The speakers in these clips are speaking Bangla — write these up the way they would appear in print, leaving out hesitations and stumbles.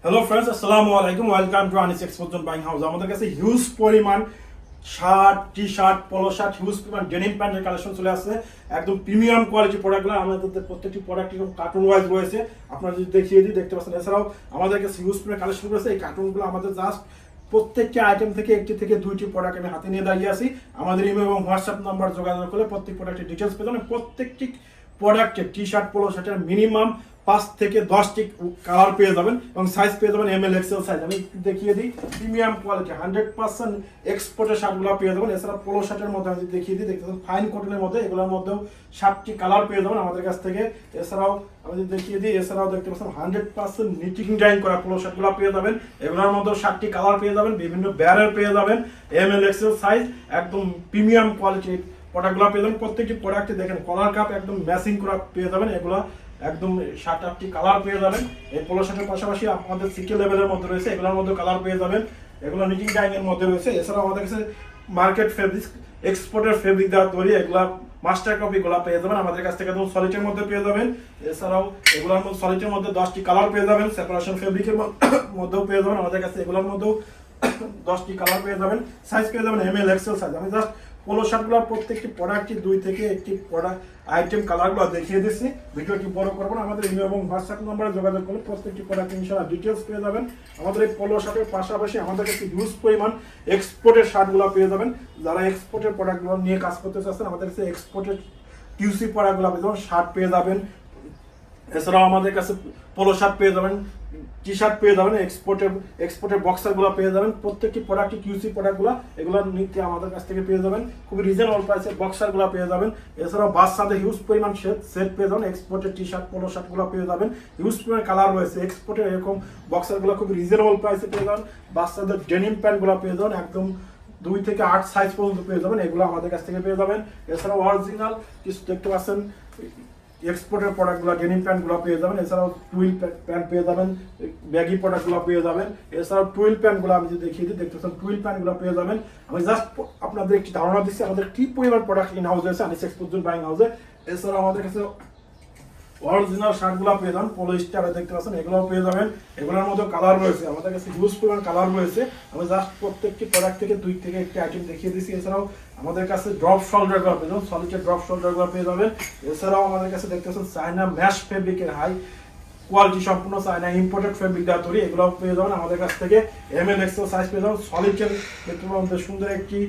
হ্যালো ফ্রেন্ডস, আসসালামু আলাইকুম। Welcome to Anis export buying house. আমাদের কাছে হিউজ পরিমাণ শার্ট, টি শার্ট, পলো শার্ট, হিউজ পরিমাণ ডেনিম প্যান্টের কালেকশন চলে আসছে। একদম প্রিমিয়াম কোয়ালিটি প্রোডাক্টগুলো আমাদের প্রত্যেকটি প্রোডাক্ট এরকম কার্টুন ওয়াইজ রয়েছে। আপনারা যদি দেখিয়ে দিই দেখতে পাচ্ছেন। এছাড়াও আমাদের কাছে হিউজ পরিমাণ কালেকশন রয়েছে। এই কার্টুনগুলো আমাদের জাস্ট প্রত্যেকটি আইটেম থেকে একটি থেকে দুইটি প্রোডাক্ট আমি হাতে নিয়ে দাঁড়িয়ে আছি। আমাদের ইমেল এবং হোয়াটসঅ্যাপ নাম্বার যোগাযোগ করলে প্রত্যেক প্রোডাক্টের ডিটেলস পেয়ে যাবেন। প্রত্যেকটি প্রোডাক্টের টি শার্ট, পলো শার্টের মিনিমাম 5 থেকে 10টি কালার পেয়ে যাবেন এবং সাইজ পেয়ে যাবেন এমএল এক্সেল সাইজ। আমি দেখিয়ে দিই, প্রিমিয়াম কোয়ালিটি 100% এক্সপোর্টের শার্টগুলো পেয়ে যাবেন। এছাড়া পলো শার্টের মধ্যে আমি দেখিয়ে দিই, দেখতে পাচ্ছেন ফাইন কটনের মধ্যে এগুলোর মধ্যেও 7টি কালার পেয়ে যাবেন আমাদের কাছ থেকে। এছাড়াও আমি দেখিয়ে দিই, এছাড়াও দেখতে পাচ্ছেন 100% নিটিং ডাইং করা পলো শার্টগুলো পেয়ে যাবেন। এগুলোর মধ্যেও 7টি কালার পেয়ে যাবেন, বিভিন্ন ব্যারের পেয়ে যাবেন, এমএল এক্সেল সাইজ, একদম প্রিমিয়াম কোয়ালিটির প্রোডাক্টগুলো পেয়ে যাবেন। প্রত্যেকটি প্রোডাক্টে দেখেন কলার কাপ একদম ম্যাচিং করা পেয়ে যাবেন। এগুলো একদম 7-8টি কালার পেয়ে যাবেন। এই পলো শার্টের পাশাপাশি আপনাদের সিকে লেভেলের মধ্যে রয়েছে, এগুলোর মধ্যে কালার পেয়ে যাবেন। এগুলো নিটিং ডাইং এর মধ্যে রয়েছে। এছাড়াও আমাদের কাছে মার্কেট ফেব্রিক, এক্সপোর্টের ফেব্রিক দেওয়া তৈরি, এগুলা মাস্টার কপি গুলা পেয়ে যাবেন আমাদের কাছ থেকে। একদম সলিডের মধ্যে পেয়ে যাবেন। এছাড়াও এগুলোর মধ্যে সলিডের মধ্যে 10টি কালার পেয়ে যাবেন। সেপারেশন ফেব্রিকের মধ্যেও পেয়ে যাবেন আমাদের কাছে। এগুলোর মধ্যেও 10টি কালার পেয়ে যাবেন, সাইজ পেয়ে যাবেন এমএল এক্সেল সাইজ। আমি জাস্ট পলো শার্টগুলোর প্রত্যেকটি প্রোডাক্টটি 2 থেকে 1টি প্রোডাক্ট আইটেম কালারগুলো দেখিয়ে দিচ্ছি। ভিডিওটি বড় করবো না, আমাদের ইমেল এবং হোয়াটসঅ্যাপ নাম্বারে যোগাযোগ করলে প্রত্যেকটি প্রোডাক্ট ইনশাআল্লাহ ডিটেলস পেয়ে যাবেন। আমাদের এই পলো শার্টের পাশাপাশি আমাদের কাছে হিউজ পরিমাণ এক্সপোর্টের শার্টগুলো পেয়ে যাবেন। যারা এক্সপোর্টের প্রোডাক্টগুলো নিয়ে কাজ করতে চাচ্ছেন আমাদের কাছে এক্সপোর্টের কিউসি প্রোডাক্টগুলো পেয়ে যাবেন, শার্ট পেয়ে যাবেন। এছাড়াও আমাদের কাছে পলো শার্ট পেয়ে যাবেন, টি শার্ট পেয়ে যাবেন, এক্সপোর্টের বক্সারগুলো পেয়ে যাবেন। প্রত্যেকটি প্রোডাক্টই কিউসি প্রোডাক্টগুলো, এগুলো নিতে আমাদের কাছ থেকে পেয়ে যাবেন। খুবই রিজনেবল প্রাইসে বক্সারগুলো পেয়ে যাবেন। এছাড়াও বাচ্চাদের হিউজ পরিমাণ সেট পেয়ে যাবেন। এক্সপোর্টের টি শার্ট, পলো শার্টগুলো পেয়ে যাবেন। হিউজ পরিমাণ কালার রয়েছে। এক্সপোর্টের এরকম বক্সারগুলো খুবই রিজনেবল প্রাইসে পেয়ে যাবেন। বাচ্চাদের ডেনিম প্যান্টগুলো পেয়ে যাবেন, একদম 2 থেকে 8 সাইজ পর্যন্ত পেয়ে যাবেন। এগুলো আমাদের কাছ থেকে পেয়ে যাবেন। এছাড়াও অরিজিনাল কিছু দেখতে পাচ্ছেন এক্সপোর্টের প্রোডাক্টগুলো, ডেনিম প্যান্টগুলো পেয়ে যাবেন। এছাড়াও টুইল প্যান্ট পেয়ে যাবেন, ব্যাগি প্রোডাক্টগুলো পেয়ে যাবেন। এছাড়াও টুইল প্যান্টগুলো আমি যদি দেখিয়ে দিই, দেখতে পাচ্ছেন টুইল প্যান্টগুলো পেয়ে যাবেন। আমি জাস্ট আপনাদের একটি ধারণা দিচ্ছি আমাদের কি পরিমাণ প্রোডাক্ট ইন হাউস আছে আনিস এক্সপোর্ট বাইং হাউসে। এছাড়াও আমাদের কাছে অরিজিনাল শার্টগুলো পেয়ে যাবেন, পলো স্টারে দেখতে পাচ্ছেন, এগুলোও পেয়ে যাবেন। এগুলোর মধ্যে কালার রয়েছে, আমাদের কাছে হিউজ পরিমাণ কালার রয়েছে। আমি জাস্ট প্রত্যেকটি প্রোডাক্ট থেকে 2 থেকে 1টি আইটেম দেখিয়ে দিচ্ছি। এছাড়াও আমাদের কাছে ড্রপ শোল্ডারগুলো পেয়ে যাবেন, সলিডের ড্রপ শোল্ডারগুলো পেয়ে যাবেন। এছাড়াও আমাদের কাছে দেখতে পাচ্ছেন চায়না ম্যাশ ফেব্রিকের হাই কোয়ালিটি সম্পূর্ণ চায়না ইম্পোর্টেড ফেব্রিক দেওয়া তৈরি, এগুলো পেয়ে যাবেন আমাদের কাছ থেকে। এমএল এক্সেল সাইজ পেয়ে যাবেন। সলিডের দেখতে পাবেন সুন্দর একটি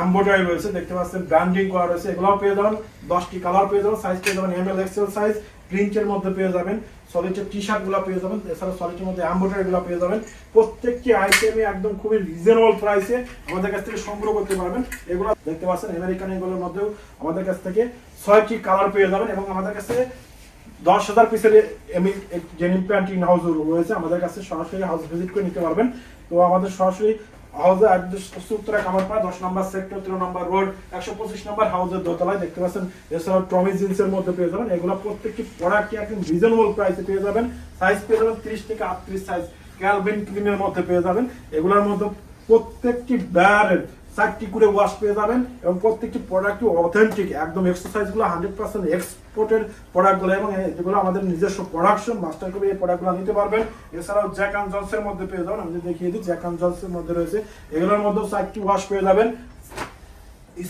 এমব্রয়ডারি রয়েছে, দেখতে পাচ্ছেন ব্র্যান্ডিং করা রয়েছে, এগুলোও পেয়ে যাবেন। 10টি কালার পেয়ে যাবেন, সাইজ পেয়ে যাবেন এমএল এক্সেল সাইজ। প্রিন্টের মধ্যে পেয়ে যাবেন, সলিডের টি শার্টগুলো পেয়ে যাবেন। এছাড়া সলিডের মধ্যে এমব্রয়ডারিগুলো পেয়ে যাবেন। প্রত্যেকটি আইটেমে একদম খুবই রিজনেবল প্রাইসে আমাদের কাছ থেকে সংগ্রহ করতে পারবেন। এগুলো দেখতে পাচ্ছেন আমেরিকান, এগুলোর মধ্যেও আমাদের কাছ থেকে 6টি কালার পেয়ে যাবেন। এবং আমাদের কাছে 10,000 পিসের ডেনিম প্যান্ট ইন হাউস রয়েছে। আমাদের কাছে সরাসরি হাউস ভিজিট করে নিতে পারবেন। তো আমাদের সরাসরি হাউসের অ্যাড্রেস উত্তরা কামারপাড়া 10 নম্বর সেক্টর, 13 নম্বর রোড, 125 নম্বর হাউসের দোতলায় দেখতে পাচ্ছেন। এছাড়াও টমি জিন্সের মধ্যে পেয়ে যাবেন। এগুলো প্রত্যেকটি প্রোডাক্টই একদম রিজনেবল প্রাইসে পেয়ে যাবেন। সাইজ পেয়ে যাবেন 30 থেকে 38 সাইজ, ক্যালভিন ক্লিনের মধ্যে পেয়ে যাবেন। এগুলোর মধ্যে প্রত্যেকটি ব্যারের 4টি করে ওয়াশ পেয়ে যাবেন এবং প্রত্যেকটি প্রোডাক্টই অথেন্টিক, একদম এক্সারসাইজগুলো 100% এক্সপোর্টের প্রোডাক্টগুলো এবং যেগুলো আমাদের নিজস্ব প্রোডাকশন মাস্টার কপি, এই প্রোডাক্টগুলো নিতে পারবেন। এছাড়াও জ্যাক অ্যান্ড জনসের মধ্যে পেয়ে যাবেন, আমি দেখিয়ে দিই, জ্যাক অ্যান্ড জনসের মধ্যে রয়েছে, এগুলোর মধ্যেও 4টি ওয়াশ পেয়ে যাবেন।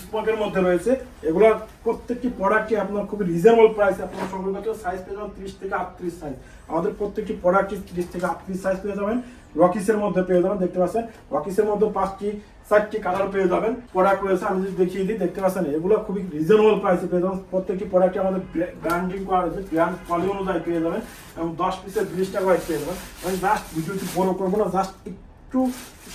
স্পকের মধ্যে রয়েছে, এগুলোর প্রত্যেকটি প্রোডাক্টই আপনার খুবই রিজনেবল প্রাইসে আপনারা সংগ্রহ করতে। সাইজ পেয়ে যাবেন 30 থেকে 38 সাইজ, আমাদের প্রত্যেকটি প্রোডাক্টই 30 থেকে 38 সাইজ পেয়ে যাবেন। রকিসের মধ্যে পেয়ে যাবেন, দেখতে পাচ্ছেন রকিসের মধ্যে 4টি কালার পেয়ে যাবেন প্রোডাক্ট রয়েছে। আমি যদি দেখিয়ে দিই, দেখতে পাচ্ছেন এগুলো খুবই রিজনেবল প্রাইসে পেয়ে যাবেন। প্রত্যেকটি প্রোডাক্টে আমাদের ব্র্যান্ডিং করা রয়েছে, ব্র্যান্ড কোয়ালিটি অনুযায়ী পেয়ে যাবেন এবং 10 পিসের 20 টাকা পেয়ে যাবেন। আমি জাস্ট ভিডিওটি বড় করবো না, জাস্ট একটু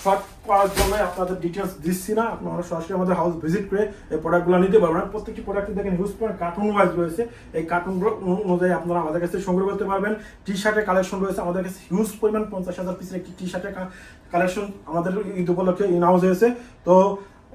শর্ট করার জন্য আপনাদের ডিটেলস দিচ্ছি না, আপনারা সরাসরি আমাদের হাউস ভিজিট করে এই প্রোডাক্টগুলো নিতে পারবেন। প্রত্যেকটি প্রোডাক্টে দেখেন হিউজ পরিমাণ কার্টুন ওয়াইজ রয়েছে, এই কার্টুনগুলো অনুযায়ী আপনারা আমাদের কাছে সংগ্রহ করতে পারবেন। টি শার্টের কালেকশন রয়েছে আমাদের কাছে হিউজ পরিমাণ, 50,000 পিসের একটি টি শার্টের কালেকশন আমাদের ঈদ উপলক্ষে ইন হাউস হয়েছে। তো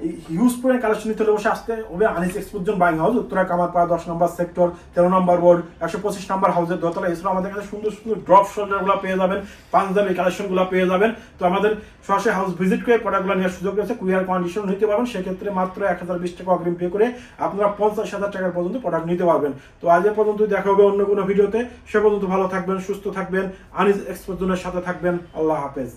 এই হিউজ পরিমাণ কালেকশন নিতে হলে বসে আসতে হবে Anis export zone buying house, Uttara Kamarpara 10 নম্বর সেক্টর, 13 নম্বর ওয়ার্ড, 125 নম্বর হাউসের দোতলা। এছাড়াও আমাদের কাছে সুন্দর সুন্দর ড্রপ শোল্ডারগুলো পেয়ে যাবেন, পাঞ্জাবি কালেকশনগুলো পেয়ে যাবেন। তো আমাদের সরাসরি হাউস ভিজিট করে প্রোডাক্টগুলো নেওয়ার সুযোগ রয়েছে, কুরিয়ার কন্ডিশন নিতে পারবেন। সেক্ষেত্রে মাত্র 1020 টাকা অগ্রিম পে করে আপনারা 50,000 টাকার পর্যন্ত প্রোডাক্ট নিতে পারবেন। তো আজ এ পর্যন্ত, দেখা হবে অন্য কোনো ভিডিওতে। সে পর্যন্ত ভালো থাকবেন, সুস্থ থাকবেন, আনিস এক্সপোর্ট জোনের সাথে থাকবেন। আল্লাহ হাফেজ।